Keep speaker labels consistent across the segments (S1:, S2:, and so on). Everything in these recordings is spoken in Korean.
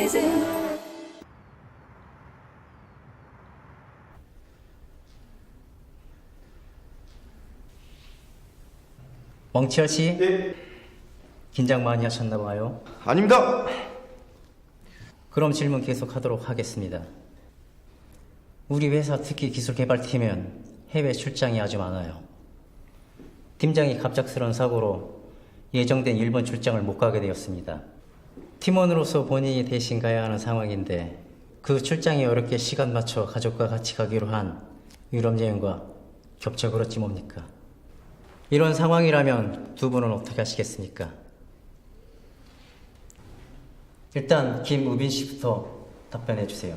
S1: 이제
S2: 왕치열 씨,
S3: 네.
S2: 긴장 많이 하셨나 봐요.
S3: 아닙니다.
S2: 그럼 질문 계속하도록 하겠습니다. 우리 회사 특히 기술개발팀은 해외 출장이 아주 많아요. 팀장이 갑작스러운 사고로 예정된 일본 출장을 못 가게 되었습니다. 팀원으로서 본인이 대신 가야 하는 상황인데 그 출장에 어렵게 시간 맞춰 가족과 같이 가기로 한 유럽 여행과 겹쳐 그렇지 뭡니까? 이런 상황이라면 두 분은 어떻게 하시겠습니까? 일단 김우빈 씨부터 답변해 주세요.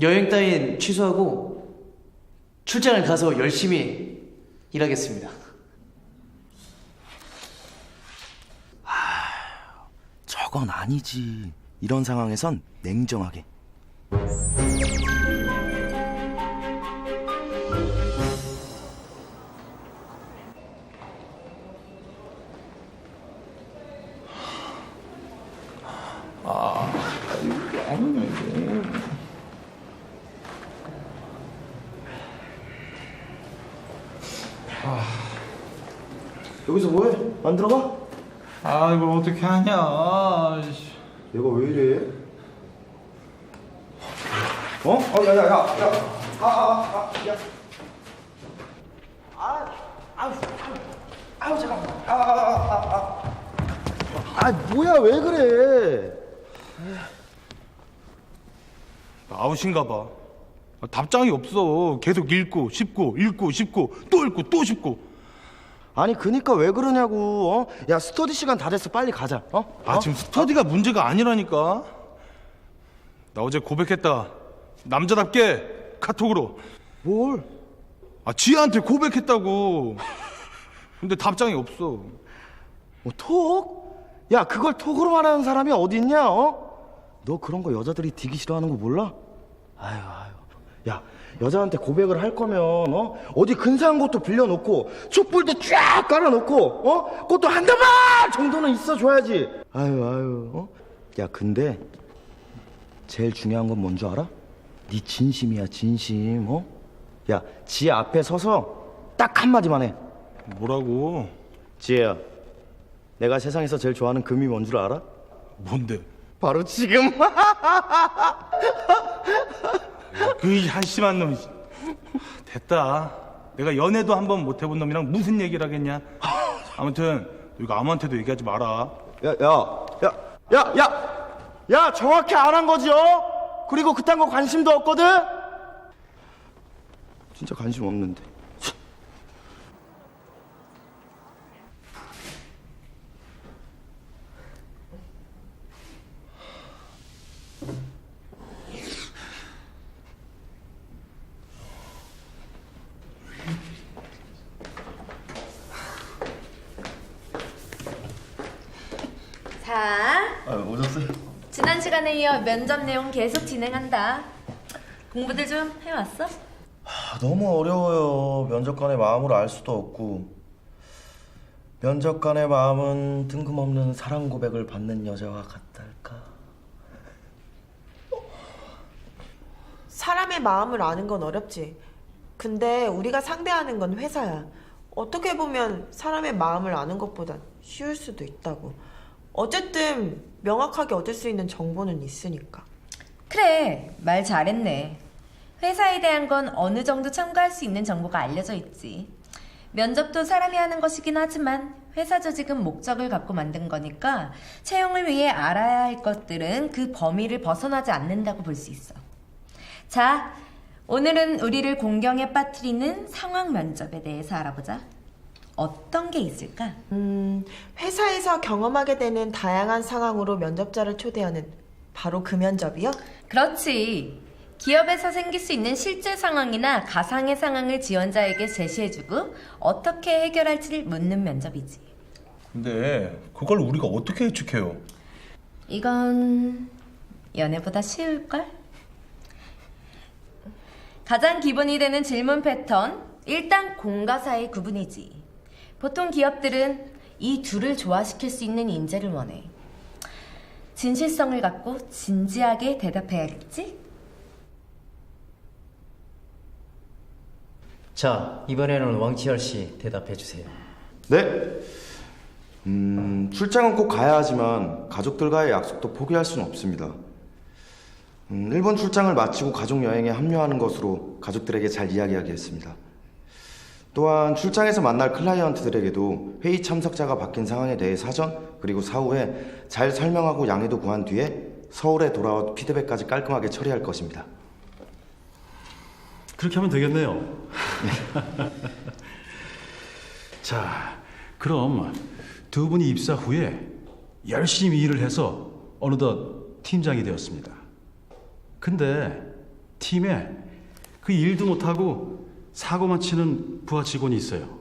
S4: 여행 따윈 취소하고 출장을 가서 열심히 일하겠습니다.
S5: 저건 아니지. 이런 상황에선 냉정하게.
S3: 여기서 뭐해? 안 들어가?
S6: 아 이걸 어떻게 하냐.
S3: 얘가 왜 이래? 어? 야야야야. 야. 아유 잠깐만. 뭐야 왜 그래?
S6: 아웃인가 봐. 답장이 없어. 계속 읽고 싶고 읽고 싶고 또 읽고 또 싶고.
S3: 아니 그니까 왜 그러냐고. 어? 야 스터디 시간 다 됐어. 빨리 가자. 어?
S6: 지금 스터디가 문제가 아니라니까. 나 어제 고백했다. 남자답게 카톡으로.
S3: 뭘?
S6: 지혜한테 고백했다고. 근데 답장이 없어.
S3: 뭐 톡? 야 그걸 톡으로 말하는 사람이 어디 있냐? 어? 너 그런 거 여자들이 되게 싫어하는 거 몰라? 아유. 야 여자한테 고백을 할 거면 어디 근사한 곳도 빌려놓고 촛불도 쫙 깔아놓고 그것도 한 다발 정도는 있어줘야지. 아유. 야 근데 제일 중요한 건 뭔 줄 알아? 네 진심이야 진심. 야 지혜 앞에 서서 딱 한마디만 해.
S6: 뭐라고?
S3: 지혜야 내가 세상에서 제일 좋아하는 금이 뭔 줄 알아?
S6: 뭔데?
S3: 바로 지금.
S6: 그 한심한 놈이. 됐다. 내가 연애도 한번 못 해본 놈이랑 무슨 얘기를 하겠냐. 아무튼 이거 아무한테도 얘기하지 마라.
S3: 야 정확히 안 한 거지. 그리고 그딴 거 관심도 없거든. 진짜 관심 없는데.
S1: 자,
S3: 오셨어요?
S1: 지난 시간에 이어 면접 내용 계속 진행한다. 공부들 좀 해왔어?
S3: 너무 어려워요. 면접관의 마음을 알 수도 없고. 면접관의 마음은 뜬금없는 사랑 고백을 받는 여자와 같달까.
S7: 사람의 마음을 아는 건 어렵지. 근데 우리가 상대하는 건 회사야. 어떻게 보면 사람의 마음을 아는 것보단 쉬울 수도 있다고. 어쨌든 명확하게 얻을 수 있는 정보는 있으니까.
S1: 그래, 말 잘했네. 회사에 대한 건 어느 정도 참고할 수 있는 정보가 알려져 있지. 면접도 사람이 하는 것이긴 하지만 회사 조직은 목적을 갖고 만든 거니까 채용을 위해 알아야 할 것들은 그 범위를 벗어나지 않는다고 볼 수 있어. 자, 오늘은 우리를 공경에 빠뜨리는 상황 면접에 대해서 알아보자. 어떤 게 있을까?
S7: 회사에서 경험하게 되는 다양한 상황으로 면접자를 초대하는 바로 그 면접이요?
S1: 그렇지. 기업에서 생길 수 있는 실제 상황이나 가상의 상황을 지원자에게 제시해주고 어떻게 해결할지를 묻는 면접이지.
S6: 근데 그걸 우리가 어떻게 예측해요?
S1: 이건 연애보다 쉬울걸? 가장 기본이 되는 질문 패턴, 일단 공과 사의 구분이지. 보통 기업들은 이 둘을 조화시킬 수 있는 인재를 원해. 진실성을 갖고 진지하게 대답해야겠지?
S2: 자, 이번에는 왕치열 씨 대답해 주세요.
S3: 네. 출장은 꼭 가야 하지만 가족들과의 약속도 포기할 수는 없습니다. 일본 출장을 마치고 가족 여행에 합류하는 것으로 가족들에게 잘 이야기하겠습니다. 또한 출장에서 만날 클라이언트들에게도 회의 참석자가 바뀐 상황에 대해 사전 그리고 사후에 잘 설명하고 양해도 구한 뒤에 서울에 돌아와 피드백까지 깔끔하게 처리할 것입니다.
S8: 그렇게 하면 되겠네요. 자, 그럼 두 분이 입사 후에 열심히 일을 해서 어느덧 팀장이 되었습니다. 근데 팀에 그 일도 못하고 사고만 치는 부하 직원이 있어요.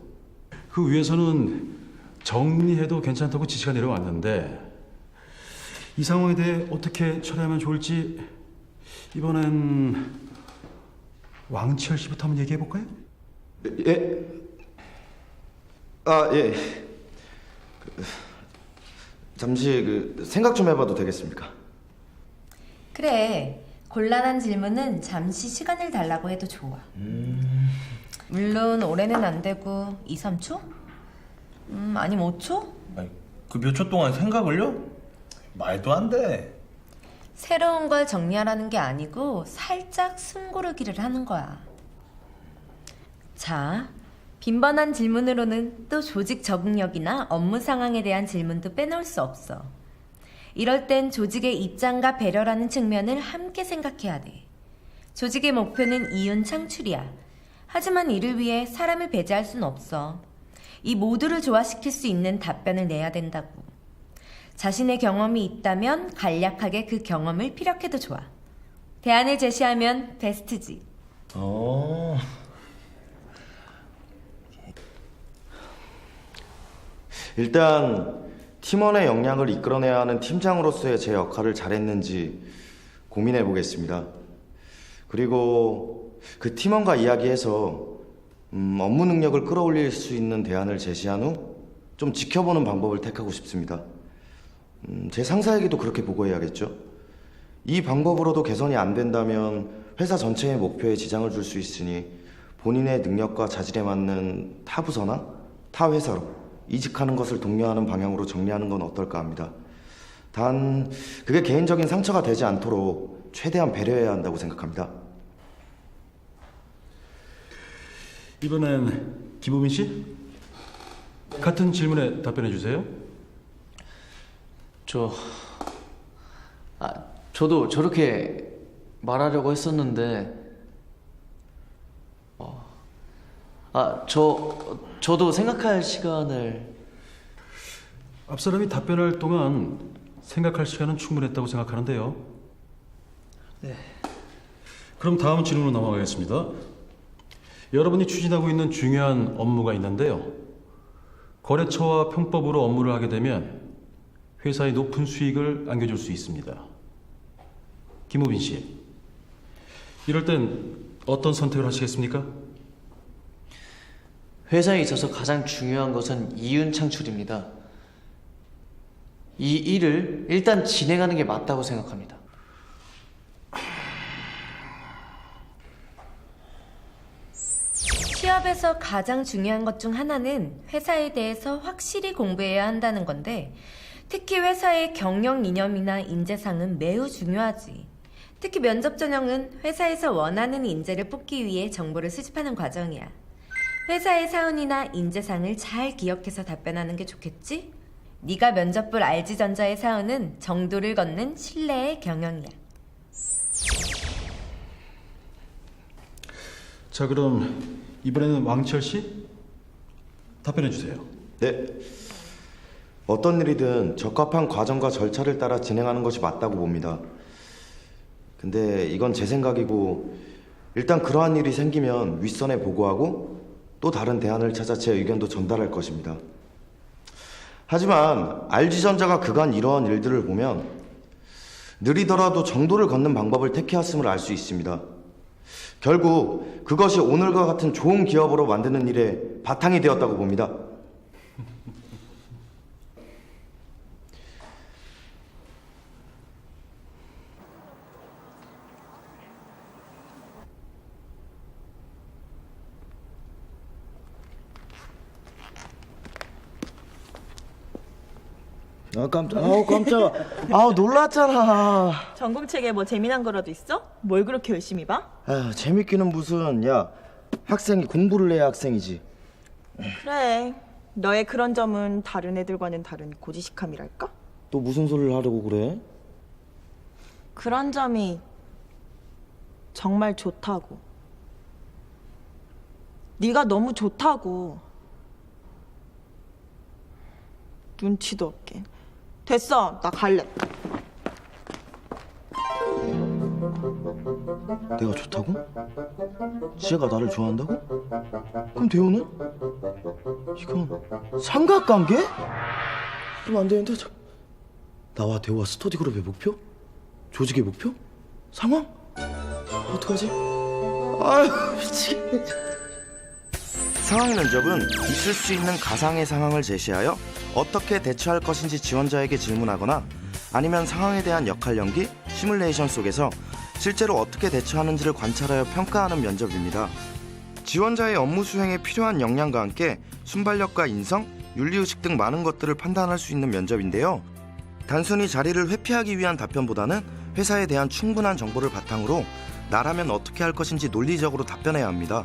S8: 그 위에서는 정리해도 괜찮다고 지시가 내려왔는데 이 상황에 대해 어떻게 처리하면 좋을지 이번엔 왕치열 씨부터 한번 얘기해 볼까요?
S3: 예? 아, 예. 잠시 생각 좀 해봐도 되겠습니까?
S1: 그래, 곤란한 질문은 잠시 시간을 달라고 해도 좋아. 물론 올해는 안 되고 2, 3초? 아니면 5초?
S6: 그 몇 초 동안 생각을요? 말도 안 돼.
S1: 새로운 걸 정리하라는 게 아니고 살짝 숨 고르기를 하는 거야. 자, 빈번한 질문으로는 또 조직 적응력이나 업무 상황에 대한 질문도 빼놓을 수 없어. 이럴 땐 조직의 입장과 배려라는 측면을 함께 생각해야 돼. 조직의 목표는 이윤 창출이야. 하지만 이를 위해 사람을 배제할 순 없어. 이 모두를 조화시킬 수 있는 답변을 내야 된다고. 자신의 경험이 있다면 간략하게 그 경험을 피력해도 좋아. 대안을 제시하면 베스트지.
S3: 일단 팀원의 역량을 이끌어내야 하는 팀장으로서의 제 역할을 잘했는지 고민해 보겠습니다. 그리고 그 팀원과 이야기해서 업무 능력을 끌어올릴 수 있는 대안을 제시한 후 좀 지켜보는 방법을 택하고 싶습니다. 제 상사에게도 그렇게 보고해야겠죠. 이 방법으로도 개선이 안 된다면 회사 전체의 목표에 지장을 줄 수 있으니 본인의 능력과 자질에 맞는 타 부서나 타 회사로 이직하는 것을 독려하는 방향으로 정리하는 건 어떨까 합니다. 단 그게 개인적인 상처가 되지 않도록 최대한 배려해야 한다고 생각합니다.
S8: 이번엔 김우빈 씨? 같은 질문에 답변해 주세요.
S4: 저도 저렇게 말하려고 했었는데, 저도 생각할 시간을.
S8: 앞 사람이 답변할 동안 생각할 시간은 충분했다고 생각하는데요.
S4: 네.
S8: 그럼 다음 질문으로 넘어가겠습니다. 여러분이 추진하고 있는 중요한 업무가 있는데요. 거래처와 편법으로 업무를 하게 되면 회사에 높은 수익을 안겨줄 수 있습니다. 김우빈 씨, 이럴 땐 어떤 선택을 하시겠습니까?
S4: 회사에 있어서 가장 중요한 것은 이윤 창출입니다. 이 일을 일단 진행하는 게 맞다고 생각합니다.
S1: 취업에서 가장 중요한 것 중 하나는 회사에 대해서 확실히 공부해야 한다는 건데, 특히 회사의 경영 이념이나 인재상은 매우 중요하지. 특히 면접 전형은 회사에서 원하는 인재를 뽑기 위해 정보를 수집하는 과정이야. 회사의 사원이나 인재상을 잘 기억해서 답변하는 게 좋겠지? 네가 면접 볼 RG전자의 사원은 정도를 걷는 신뢰의 경영이야.
S8: 자, 그럼 이번에는 왕치열 씨 답변해 주세요.
S3: 네. 어떤 일이든 적합한 과정과 절차를 따라 진행하는 것이 맞다고 봅니다. 근데 이건 제 생각이고, 일단 그러한 일이 생기면 윗선에 보고하고 또 다른 대안을 찾아 제 의견도 전달할 것입니다. 하지만 RG전자가 그간 이러한 일들을 보면 느리더라도 정도를 걷는 방법을 택해왔음을 알 수 있습니다. 결국 그것이 오늘과 같은 좋은 기업으로 만드는 일에 바탕이 되었다고 봅니다. 아 깜짝. 아우 깜짝. 아우 놀랐잖아.
S9: 전공책에 뭐 재미난 거라도 있어? 뭘 그렇게 열심히 봐?
S3: 아 재밌기는 무슨. 야 학생이 공부를 해야 학생이지.
S9: 그래. 너의 그런 점은 다른 애들과는 다른 고지식함이랄까?
S3: 또 무슨 소리를 하려고 그래?
S9: 그런 점이 정말 좋다고. 네가 너무 좋다고. 눈치도 없게. 됐어. 나 갈래.
S3: 내가 좋다고? 지혜가 나를 좋아한다고? 그럼 대호는? 이건 삼각관계? 그럼 안 되는데. 나와 대호와 스터디 그룹의 목표? 조직의 목표? 상황? 어떡하지? 아유 미치겠네.
S5: 상황 면접은 있을 수 있는 가상의 상황을 제시하여 어떻게 대처할 것인지 지원자에게 질문하거나 아니면 상황에 대한 역할 연기, 시뮬레이션 속에서 실제로 어떻게 대처하는지를 관찰하여 평가하는 면접입니다. 지원자의 업무 수행에 필요한 역량과 함께 순발력과 인성, 윤리의식 등 많은 것들을 판단할 수 있는 면접인데요. 단순히 자리를 회피하기 위한 답변보다는 회사에 대한 충분한 정보를 바탕으로 나라면 어떻게 할 것인지 논리적으로 답변해야 합니다.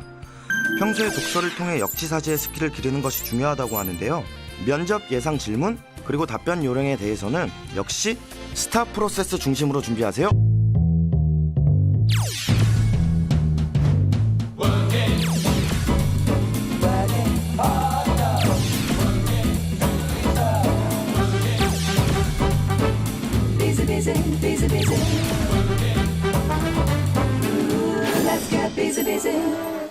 S5: 평소에 독서를 통해 역지사지의 스킬을 기르는 것이 중요하다고 하는데요. 면접 예상 질문 그리고 답변 요령에 대해서는 역시 스타 프로세스 중심으로 준비하세요.
S10: Let's get busy, busy.